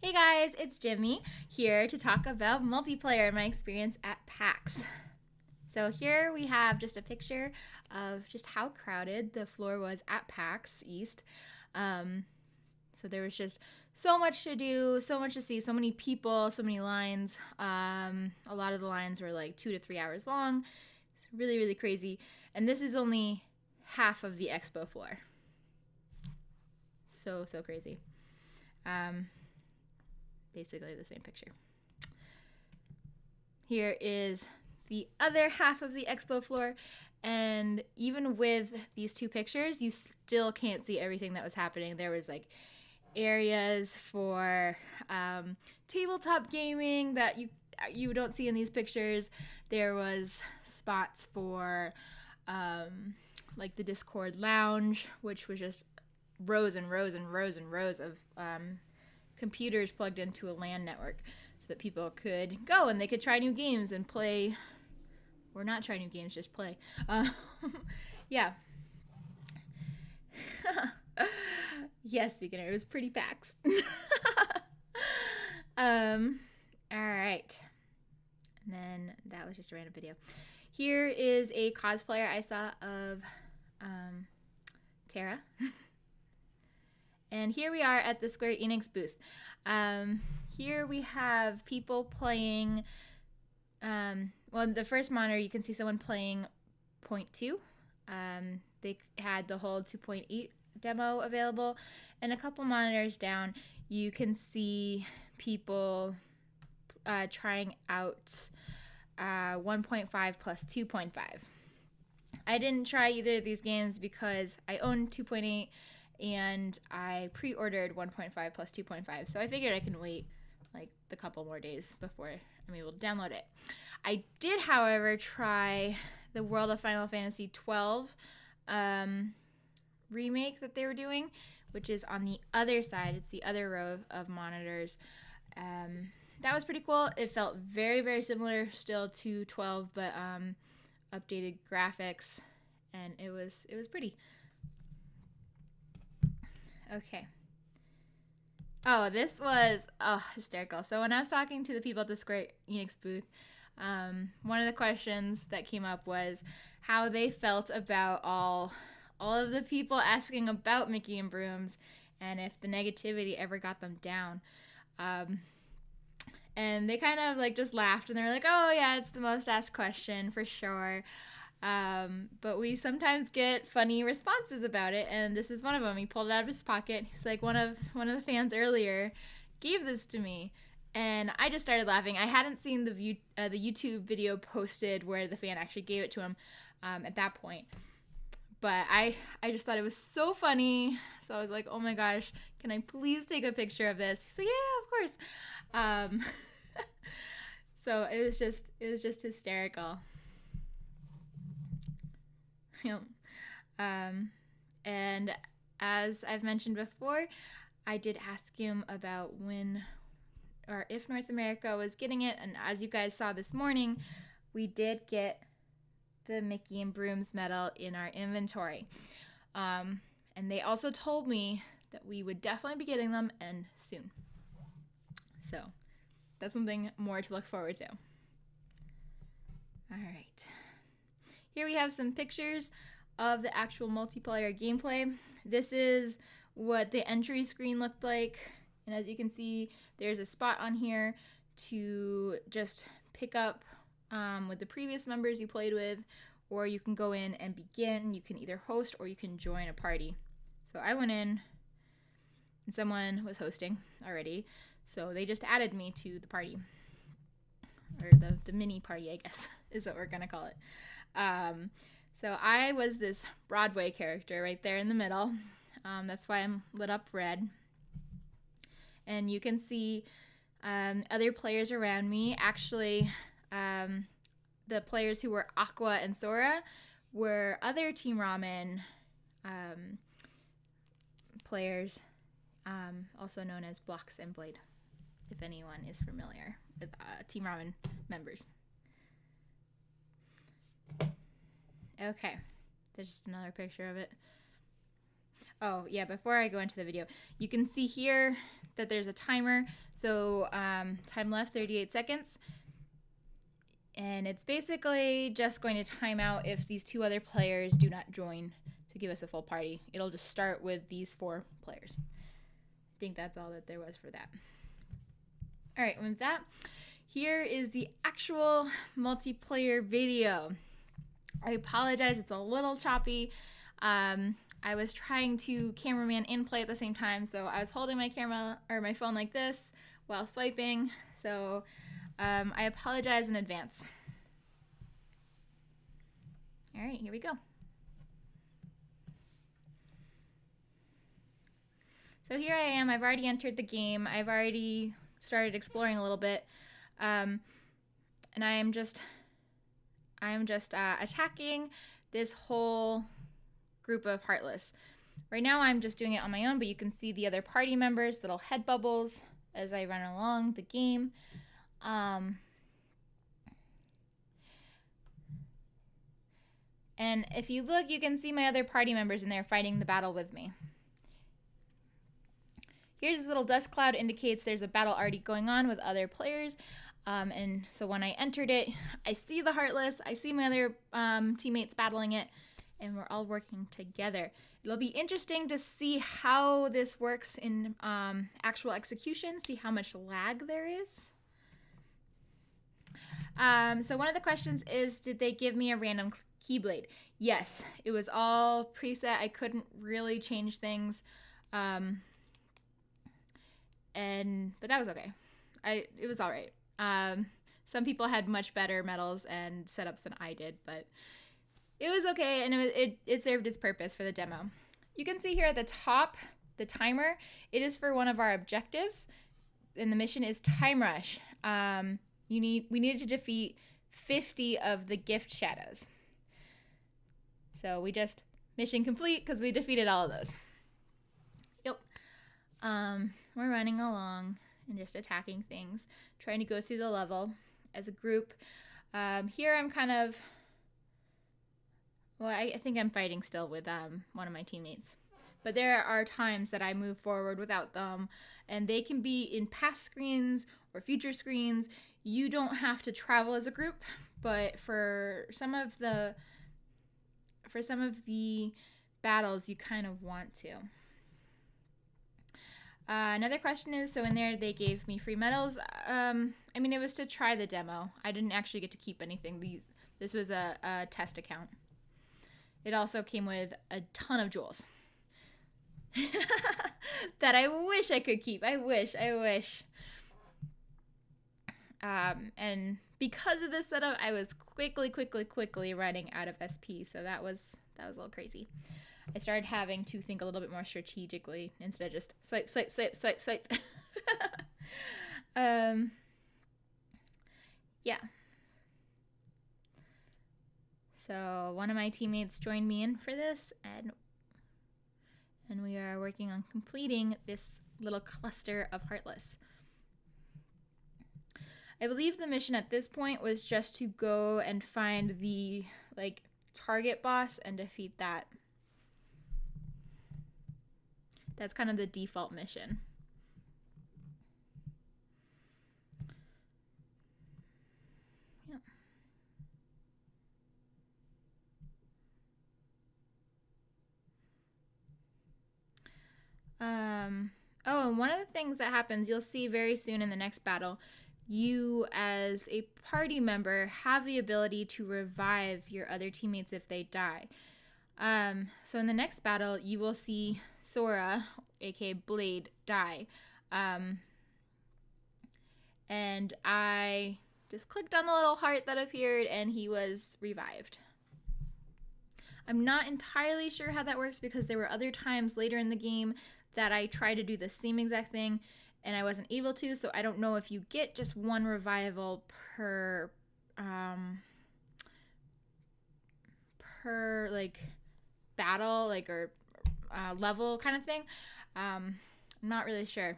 Hey guys, it's Jimmy here to talk about multiplayer and my experience at PAX. So here we have just a picture of just how crowded the floor was at PAX East. So there was just so much to do, so much to see, so many people, so many lines. A lot of the lines were like 2 to 3 hours long. It's really, really crazy. And this is only half of the expo floor. So crazy. Basically the same picture. Here is the other half of the expo floor, and even with these two pictures, you still can't see everything that was happening. There was like areas for tabletop gaming that you don't see in these pictures. There was spots for like the Discord lounge, which was just rows and rows and rows and rows of computers plugged into a LAN network so that people could go and they could try new games and play, or not try new games, just play. Yeah. Yes, beginner, it was pretty PAX. All right. And then that was just a random video. Here is a cosplayer I saw of Terra. And here we are at the Square Enix booth. Here we have people playing, well, the first monitor, you can see someone playing 0.2. They had the whole 2.8 demo available. And a couple monitors down, you can see people trying out 1.5 plus 2.5. I didn't try either of these games because I own 2.8 and I pre-ordered 1.5 plus 2.5, so I figured I can wait like a couple more days before I'm able to download it. I did, however, try the World of Final Fantasy XII remake that they were doing, which is on the other side. It's the other row of monitors. That was pretty cool. It felt very, very similar still to 12, but updated graphics, and it was pretty. Okay. Oh, this was hysterical. So when I was talking to the people at the Square Enix booth, one of the questions that came up was how they felt about all of the people asking about Mickey and Brooms, and if the negativity ever got them down. And they kind of like just laughed, and they were like, "Oh yeah, it's the most asked question for sure." But we sometimes get funny responses about it, and this is one of them. He pulled it out of his pocket. He's like, one of the fans earlier gave this to me, and I just started laughing. I hadn't seen the YouTube video posted where the fan actually gave it to him at that point, but I just thought it was so funny. So I was like, oh my gosh, can I please take a picture of this? He's like, yeah, of course. So it was just hysterical. And as I've mentioned before, I did ask him about when or if North America was getting it, and as you guys saw this morning, we did get the Mickey and Brooms medal in our inventory. And they also told me that we would definitely be getting them, and soon. So that's something more to look forward to. All right. Here we have some pictures of the actual multiplayer gameplay. This is what the entry screen looked like. And as you can see, there's a spot on here to just pick up with the previous members you played with, or you can go in and begin. You can either host or you can join a party. So I went in and someone was hosting already. So they just added me to the party, or the mini party, I guess, is what we're gonna call it. So I was this Broadway character right there in the middle. That's why I'm lit up red. And you can see other players around me. Actually, the players who were Aqua and Sora were other Team Ramen players, also known as Blocks and Blade, if anyone is familiar with Team Ramen members. Okay, there's just another picture of it. Oh yeah, before I go into the video, you can see here that there's a timer. So time left 38 seconds. And it's basically just going to time out if these 2 other players do not join to give us a full party. It'll just start with these 4 players. I think that's all that there was for that. All right, with that, here is the actual multiplayer video. I apologize, it's a little choppy. I was trying to cameraman and play at the same time, so I was holding my camera or my phone like this while swiping. So I apologize in advance. All right, here we go. So here I am. I've already entered the game. I've already started exploring a little bit, and I am just attacking this whole group of Heartless. Right now I'm just doing it on my own, but you can see the other party members, little head bubbles as I run along the game. And if you look, you can see my other party members in there fighting the battle with me. Here's this little dust cloud, indicates there's a battle already going on with other players. And so when I entered it, I see the Heartless, I see my other teammates battling it, and we're all working together. It'll be interesting to see how this works in actual execution, see how much lag there is. So one of the questions is, did they give me a random keyblade? Yes, it was all preset. I couldn't really change things. But that was okay. It was all right. Some people had much better medals and setups than I did, but it was okay, and it served its purpose for the demo. You can see here at the top, the timer. It is for one of our objectives, and the mission is Time Rush. We needed to defeat 50 of the gift shadows. So we just mission complete because we defeated all of those. Yep. We're running along and just attacking things, trying to go through the level as a group. Here I'm kind of, well, I think I'm fighting still with one of my teammates. But there are times that I move forward without them, and they can be in past screens or future screens. You don't have to travel as a group, but for some of the battles, you kind of want to. Another question is, so in there they gave me free medals. I mean, it was to try the demo. I didn't actually get to keep anything. This was a test account. It also came with a ton of jewels that I wish I could keep. I wish. And because of this setup, I was quickly running out of SP. So that was a little crazy. I started having to think a little bit more strategically instead of just swipe. Yeah. So one of my teammates joined me in for this, and we are working on completing this little cluster of Heartless. I believe the mission at this point was just to go and find the target boss and defeat that. That's kind of the default mission. Yep. Oh, and one of the things that happens, you'll see very soon in the next battle, you as a party member have the ability to revive your other teammates if they die. So in the next battle, you will see Sora, aka Blade, die. And I just clicked on the little heart that appeared, and he was revived. I'm not entirely sure how that works because there were other times later in the game that I tried to do the same exact thing and I wasn't able to, so I don't know if you get just one revival per battle, or level kind of thing. I'm not really sure.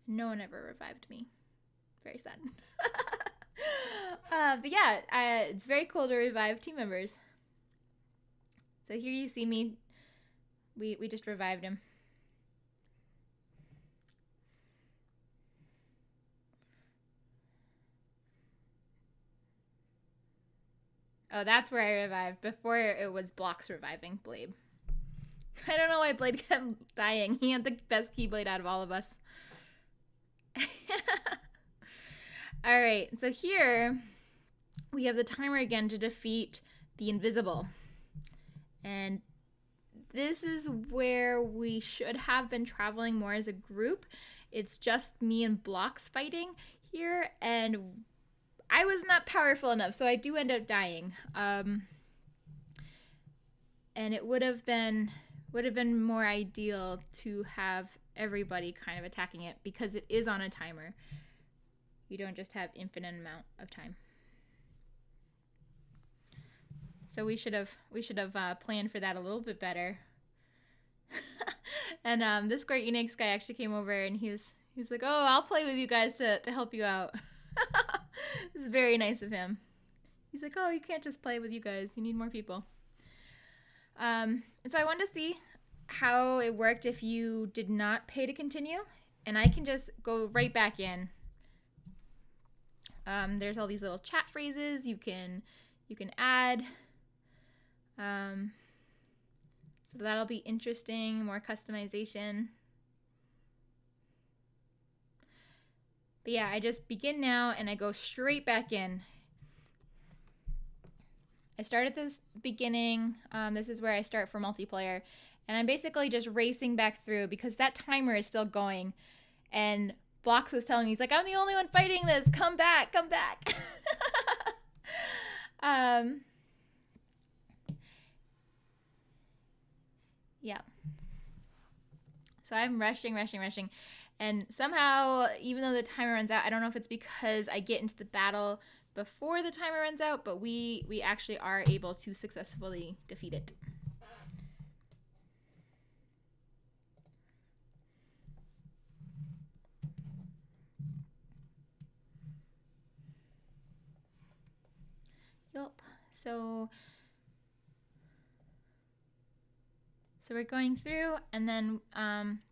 No one ever revived me. Very sad. But yeah, it's very cool to revive team members. So here you see me. We just revived him. Oh, that's where I revived. Before it was Blocks reviving Blade. I don't know why Blade kept dying. He had the best Keyblade out of all of us. Alright, so here we have the timer again to defeat the Invisible. And this is where we should have been traveling more as a group. It's just me and Blocks fighting here, and I was not powerful enough, so I do end up dying. And it would have been more ideal to have everybody kind of attacking it because it is on a timer. You don't just have infinite amount of time. So we should have planned for that a little bit better. And this great UnionX guy actually came over and he's like, "Oh, I'll play with you guys to help you out." It's very nice of him. He's like, "Oh, you can't just play with you guys. You need more people." And so I wanted to see how it worked if you did not pay to continue, and I can just go right back in. There's all these little chat phrases you can add. So that'll be interesting, more customization. But yeah, I just begin now and I go straight back in. I start at this beginning. This is where I start for multiplayer. And I'm basically just racing back through because that timer is still going. And Blocks was telling me, he's like, "I'm the only one fighting this. Come back, come back." Yeah. So I'm rushing. And somehow, even though the timer runs out, I don't know if it's because I get into the battle before the timer runs out, but we actually are able to successfully defeat it. Yup. So we're going through, and then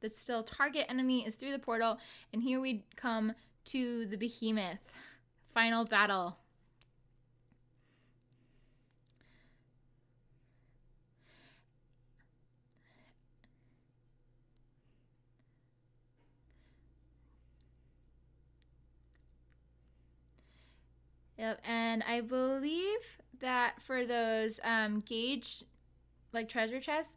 the still target enemy is through the portal, and here we come to the behemoth. Final battle. Yep, and I believe that for those gauge, like treasure chests,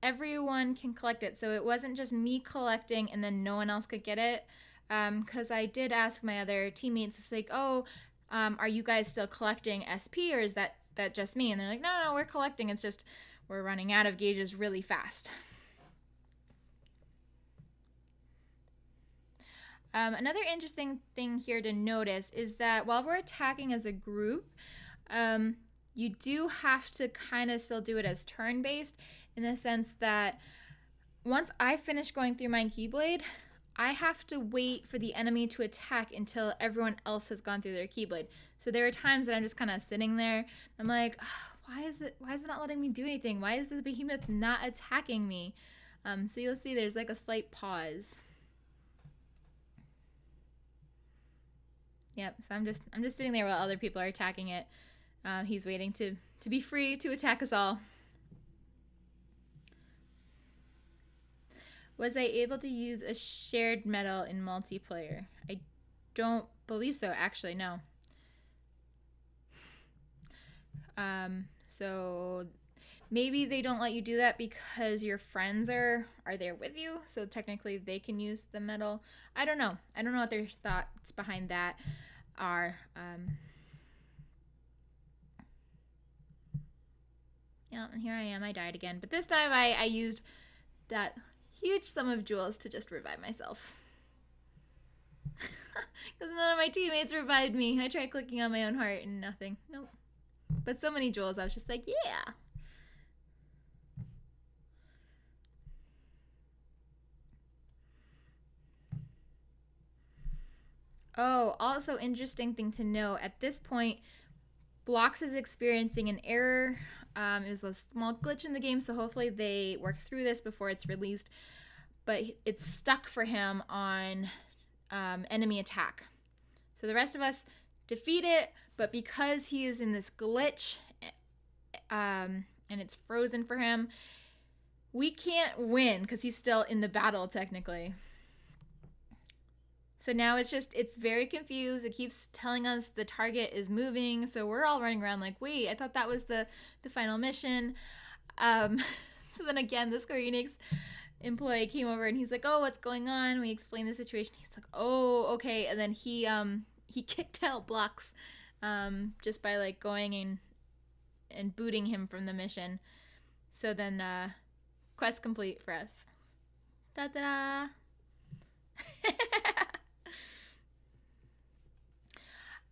everyone can collect it. So it wasn't just me collecting and then no one else could get it. Because I did ask my other teammates, it's like, "Oh, are you guys still collecting SP or is that just me?" And they're like, no, we're collecting. It's just we're running out of gauges really fast. Another interesting thing here to notice is that while we're attacking as a group, you do have to kind of still do it as turn-based in the sense that once I finish going through my Keyblade, I have to wait for the enemy to attack until everyone else has gone through their Keyblade. So there are times that I'm just kind of sitting there. I'm like, oh, why is it not letting me do anything? Why is the behemoth not attacking me? So you'll see there's like a slight pause. Yep, so I'm just sitting there while other people are attacking it. He's waiting to be free to attack us all. Was I able to use a shared medal in multiplayer? I don't believe so, actually, no. So maybe they don't let you do that because your friends are there with you, so technically they can use the medal. I don't know what their thoughts behind that are. Yeah, and here I am. I died again, but this time I used that huge sum of jewels to just revive myself. Because none of my teammates revived me. I tried clicking on my own heart and nothing. Nope. But so many jewels, I was just like, yeah. Oh, also interesting thing to know, at this point, Blocks is experiencing an error. It was a small glitch in the game, so hopefully they work through this before it's released. But it's stuck for him on enemy attack. So the rest of us defeat it, but because he is in this glitch and it's frozen for him. We can't win because he's still in the battle technically. So now it's very confused. It keeps telling us the target is moving. So we're all running around like, wait, I thought that was the final mission. So then again, the Square Enix employee came over and he's like, oh, what's going on? We explained the situation. He's like, oh, okay. And then he kicked out Blocks just by like going and booting him from the mission. So then quest complete for us. Ta-da!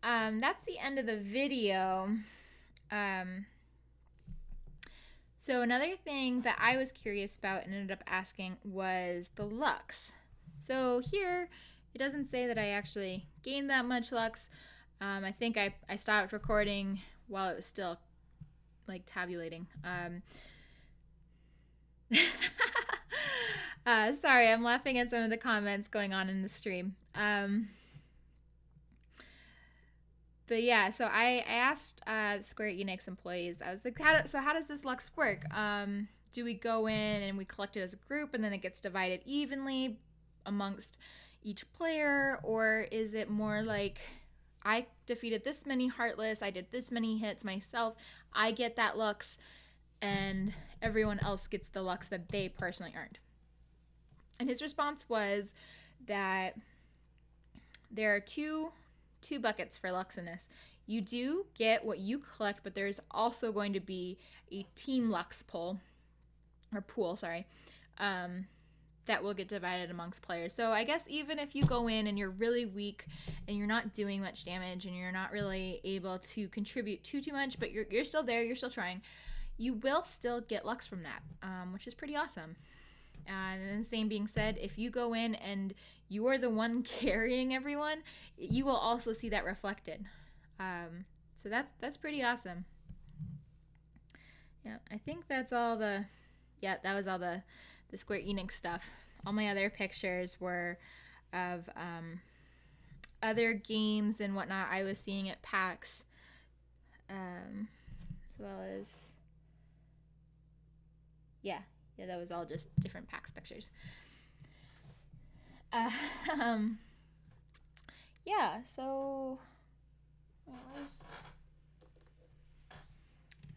That's the end of the video. So another thing that I was curious about and ended up asking was the Lux. So here, it doesn't say that I actually gained that much Lux. I think I stopped recording while it was still like tabulating. Sorry, I'm laughing at some of the comments going on in the stream. But yeah, so I asked Square Enix employees, I was like, how does this Lux work? Do we go in and we collect it as a group and then it gets divided evenly amongst each player? Or is it more like, I defeated this many Heartless, I did this many hits myself, I get that Lux, and everyone else gets the Lux that they personally earned? And his response was that there are two buckets for Lux in this. You do get what you collect, but there's also going to be a team Lux pool, that will get divided amongst players. So I guess even if you go in and you're really weak and you're not doing much damage and you're not really able to contribute too much, but you're still there, you're still trying, you will still get Lux from that, which is pretty awesome. And then the same being said, if you go in and you are the one carrying everyone, you will also see that reflected. So that's pretty awesome. Yeah, I think that's all that was all the Square Enix stuff. All my other pictures were of other games and whatnot I was seeing at PAX, as well as yeah, that was all just different PAX pictures. Yeah, so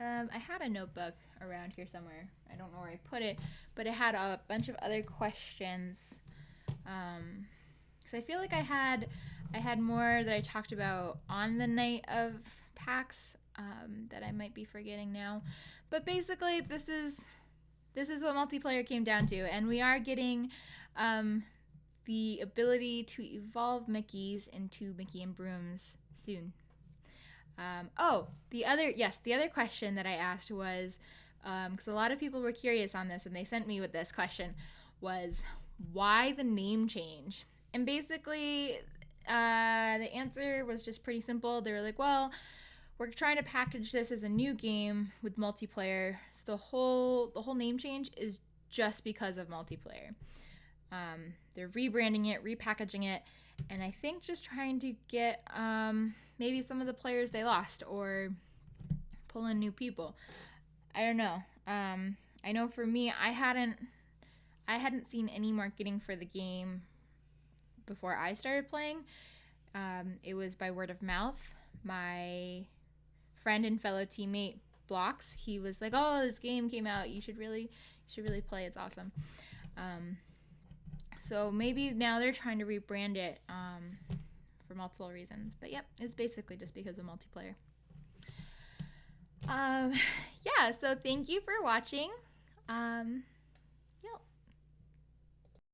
I had a notebook around here somewhere. I don't know where I put it, but it had a bunch of other questions. So I feel like I had more that I talked about on the night of PAX that I might be forgetting now. But basically, this is what multiplayer came down to, and we are getting the ability to evolve Mickeys into Mickey and Brooms soon. The other question that I asked was, because a lot of people were curious on this and they sent me with this question, was why the name change? And basically, the answer was just pretty simple. They were like, well, we're trying to package this as a new game with multiplayer, so the whole name change is just because of multiplayer. They're rebranding it, repackaging it, and I think just trying to get maybe some of the players they lost or pull in new people. I don't know. I know for me, I hadn't seen any marketing for the game before I started playing. It was by word of mouth. My friend and fellow teammate Blocks, he was like, "Oh, this game came out. You should really play. It's awesome." So maybe now they're trying to rebrand it for multiple reasons. But yep, it's basically just because of multiplayer. Yeah, so thank you for watching.